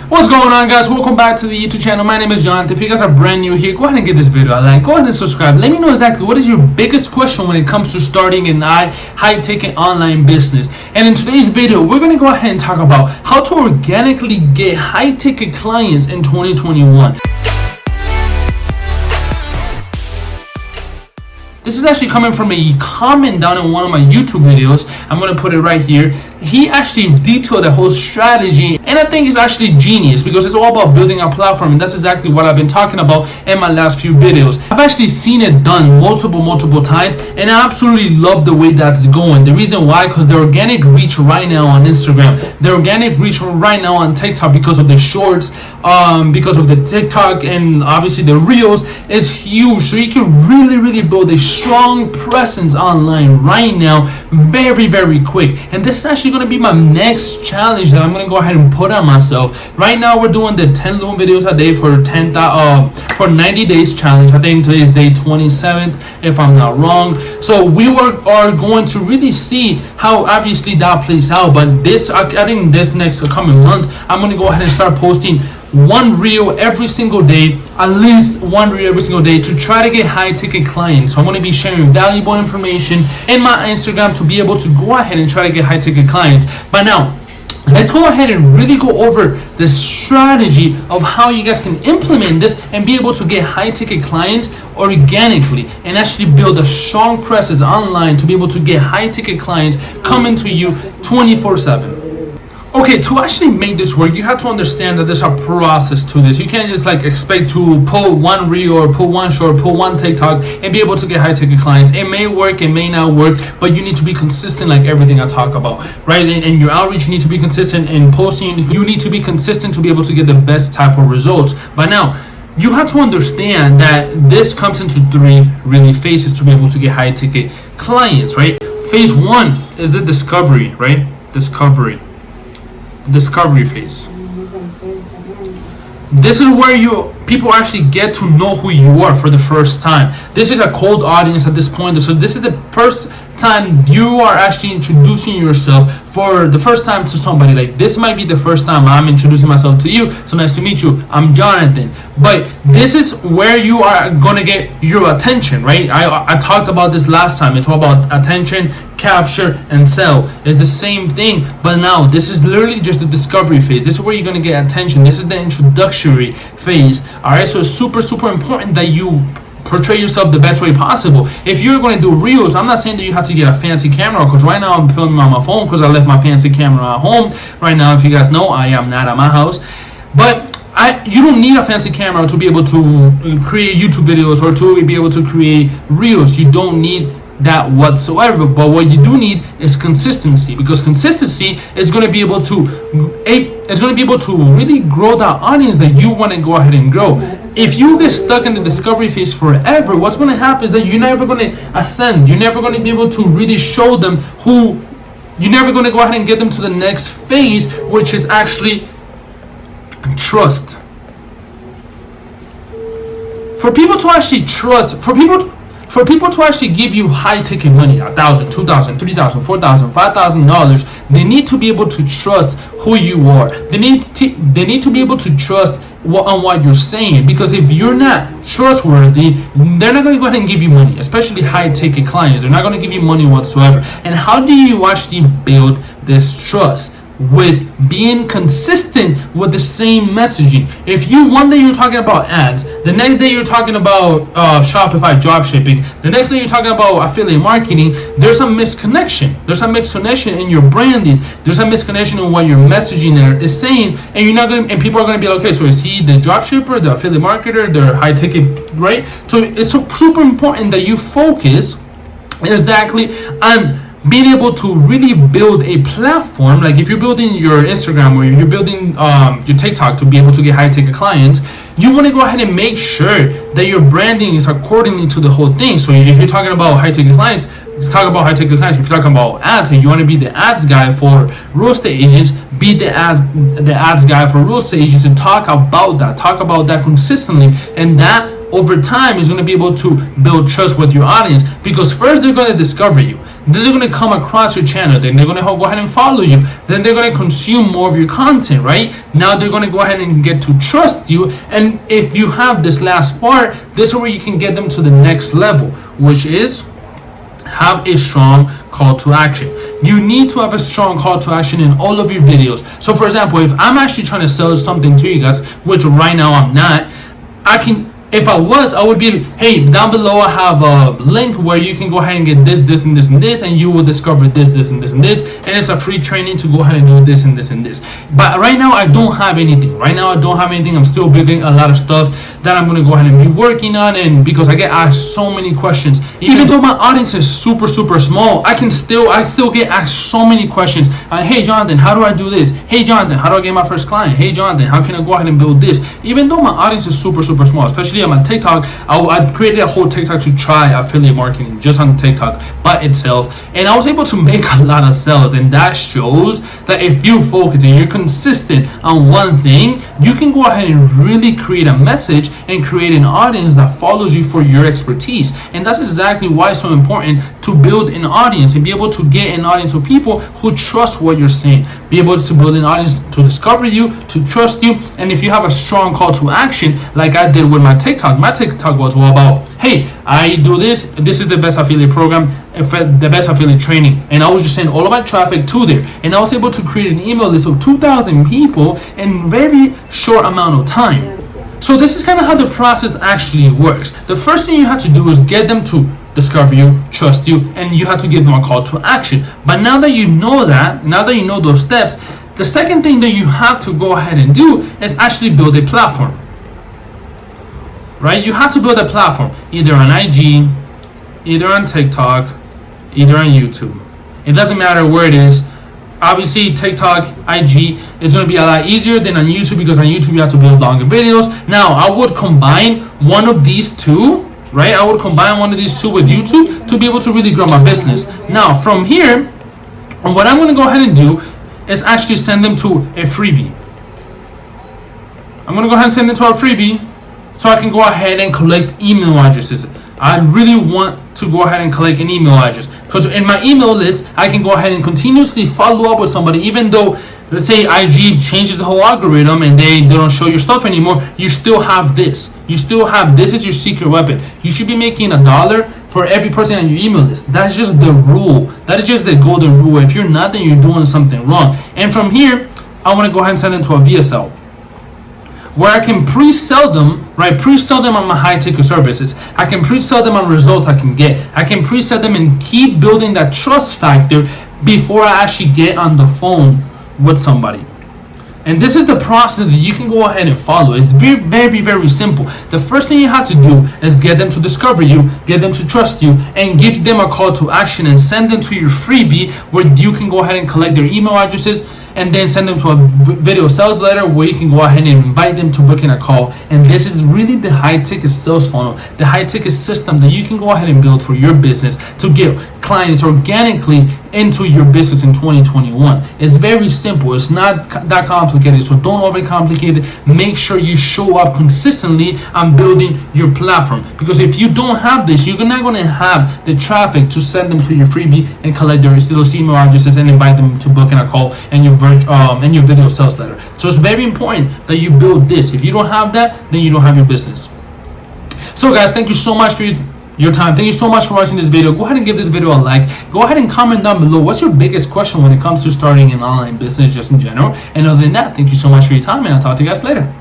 What's going on, guys? Welcome back to the YouTube channel. My name is Jonathan. If you guys are brand new here, go ahead and give this video a like. Go ahead and subscribe. Let me know exactly what is your biggest question when it comes to starting an high-ticket online business. And in today's video, we're going to go ahead and talk about how to organically get high-ticket clients in 2021. This is actually coming from a comment down in one of my YouTube videos. I'm going to put it right here. He actually detailed the whole strategy, and I think it's actually genius because it's all about building a platform, and that's exactly what I've been talking about in my last few videos. I've actually seen it done multiple times, and I absolutely love the way that's going. The reason why, because the organic reach right now on Instagram, the organic reach right now on TikTok because of the shorts, because of the TikTok and obviously the reels is huge. So you can really build a strong presence online right now very quick. And this is actually going to be my next challenge that I'm going to go ahead and put on myself. Right now we're doing the 10 Loom videos a day for 90 days challenge. I think today is day 27th if I'm not wrong. So we are going to really see how obviously that plays out. But this, I think this next coming month, I'm going to go ahead and start posting one reel every single day, at least one reel every single day, to try to get high ticket clients. So I'm going to be sharing valuable information in my Instagram to be able to go ahead and try to get high ticket clients. But now let's go ahead and really go over the strategy of how you guys can implement this and be able to get high ticket clients organically and actually build a strong presence online to be able to get high ticket clients coming to you 24/7. Okay, to actually make this work, you have to understand that there's a process to this. You can't just expect to pull one reel or pull one short, pull one TikTok and be able to get high ticket clients. It may work, it may not work, but you need to be consistent like everything I talk about, right? And your outreach, you need to be consistent in posting. You need to be consistent to be able to get the best type of results. But now, you have to understand that this comes into three really phases to be able to get high ticket clients, right? Phase one is the discovery, right? Discovery phase. This is where people actually get to know who you are for the first time. This is a cold audience at this point, so this is the first time you are actually introducing yourself for the first time to somebody. Like, this might be the first time I'm introducing myself to you. So nice to meet you, I'm Jonathan. But this is where you are gonna get your attention, right? I talked about this last time. It's all about attention, capture, and sell. It's the same thing, but now this is literally just the discovery phase. This is where you're gonna get attention. This is the introductory phase. All right, so it's super important that you portray yourself the best way possible. If you're going to do reels, I'm not saying that you have to get a fancy camera, because right now I'm filming on my phone because I left my fancy camera at home. Right now, if you guys know, I am not at my house. But you don't need a fancy camera to be able to create YouTube videos or to be able to create reels. You don't need that whatsoever. But what you do need is consistency, because consistency is going to be able to really grow that audience that you want to go ahead and grow. If you get stuck in the discovery phase forever, what's going to happen is that you're never going to ascend. You're never going to be able to really show them who. You're never going to go ahead and get them to the next phase, which is actually trust. For people to actually trust, for people to actually give you high ticket money, $1,000, $2,000, $3,000, $4,000, $5,000, they need to be able to trust who you are. They need to be able to trust on what you're saying, because if you're not trustworthy, they're not going to go ahead and give you money, especially high ticket clients. They're not going to give you money whatsoever. And how do you actually build this trust? With being consistent with the same messaging. If you one day you're talking about ads, the next day you're talking about Shopify dropshipping, the next day you're talking about affiliate marketing, there's a misconnection. There's a misconnection in your branding. There's a misconnection in what your messaging there is saying, and you're not gonna. And people are gonna be like, okay, so is he the dropshipper, the affiliate marketer, the high ticket, right? So it's super important that you focus exactly on being able to really build a platform. Like if you're building your Instagram or you're building your TikTok to be able to get high ticket clients, you want to go ahead and make sure that your branding is accordingly to the whole thing. So if you're talking about high ticket clients, talk about high ticket clients. If you're talking about ads and you want to be the ads guy for real estate agents, be the ads guy for real estate agents, and talk about that consistently. And that over time is going to be able to build trust with your audience, because first they're going to discover you. then they're going to come across your channel, then they're going to go ahead and follow you, then they're going to consume more of your content, right? Now they're going to go ahead and get to trust you. And if you have this last part, this is where you can get them to the next level, which is have a strong call to action. You need to have a strong call to action in all of your videos. So for example, if I'm actually trying to sell something to you guys, which right now I'm not, if I was, I would be, hey, down below I have a link where you can go ahead and get this, this, and this, and this, and you will discover this, this, and this, and this, and it's a free training to go ahead and do this, and this, and this. But right now I don't have anything. I'm still building a lot of stuff that I'm going to go ahead and be working on, and because I get asked so many questions, even though my audience is super small, I still get asked so many questions. Hey Jonathan, how do I do this? Hey Jonathan, how do I get my first client? Hey Jonathan, how can I go ahead and build this? Even though my audience is super small, especially on my TikTok, I created a whole TikTok to try affiliate marketing just on TikTok by itself, and I was able to make a lot of sales. And that shows that if you focus and you're consistent on one thing, you can go ahead and really create a message and create an audience that follows you for your expertise. And that's exactly why it's so important to build an audience and be able to get an audience of people who trust what you're saying, be able to build an audience to discover you, to trust you. And if you have a strong call to action, like I did with my TikTok was all about, hey, I do this is the best affiliate program, the best affiliate training, and I was just sending all of my traffic to there, and I was able to create an email list of 2,000 people in very short amount of time. So this is kind of how the process actually works. The first thing you have to do is get them to discover you, trust you, and you have to give them a call to action. But now that you know those steps, the second thing that you have to go ahead and do is actually build a platform. Right? You have to build a platform, either on IG, either on TikTok, either on YouTube. It doesn't matter where it is. Obviously, TikTok, IG is going to be a lot easier than on YouTube, because on YouTube you have to build longer videos. Now, I would combine one of these two, right? I would combine one of these two with YouTube to be able to really grow my business. Now, from here, what I'm going to go ahead and do is actually send them to a freebie. I'm going to go ahead and send them to a freebie, so I can go ahead and collect email addresses. I really want to go ahead and collect an email address, because in my email list, I can go ahead and continuously follow up with somebody. Even though, let's say IG changes the whole algorithm and they don't show your stuff anymore, you still have this. This is your secret weapon. You should be making $1 for every person on your email list. That's just the rule. That is just the golden rule. If you're not, then you're doing something wrong. And from here, I want to go ahead and send them to a VSL, where I can pre-sell them, right? Pre-sell them on my high-ticket services. I can pre-sell them on results I can get. I can pre-sell them and keep building that trust factor before I actually get on the phone with somebody. And this is the process that you can go ahead and follow. It's very simple. The first thing you have to do is get them to discover you, get them to trust you, and give them a call to action and send them to your freebie, where you can go ahead and collect their email addresses, and then send them to a video sales letter where you can go ahead and invite them to book in a call. And this is really the high ticket sales funnel, the high ticket system that you can go ahead and build for your business to get clients organically into your business in 2021. It's very simple. It's not that complicated, so don't overcomplicate it. Make sure you show up consistently on building your platform, because if you don't have this, you're not going to have the traffic to send them to your freebie and collect those email addresses and invite them to book in a call and your video sales letter. So it's very important that you build this. If you don't have that, then you don't have your business. So guys, thank you so much for your time. Thank you so much for watching this video. Go ahead and give this video a like. Go ahead and comment down below what's your biggest question when it comes to starting an online business just in general. And other than that, thank you so much for your time, and I'll talk to you guys later.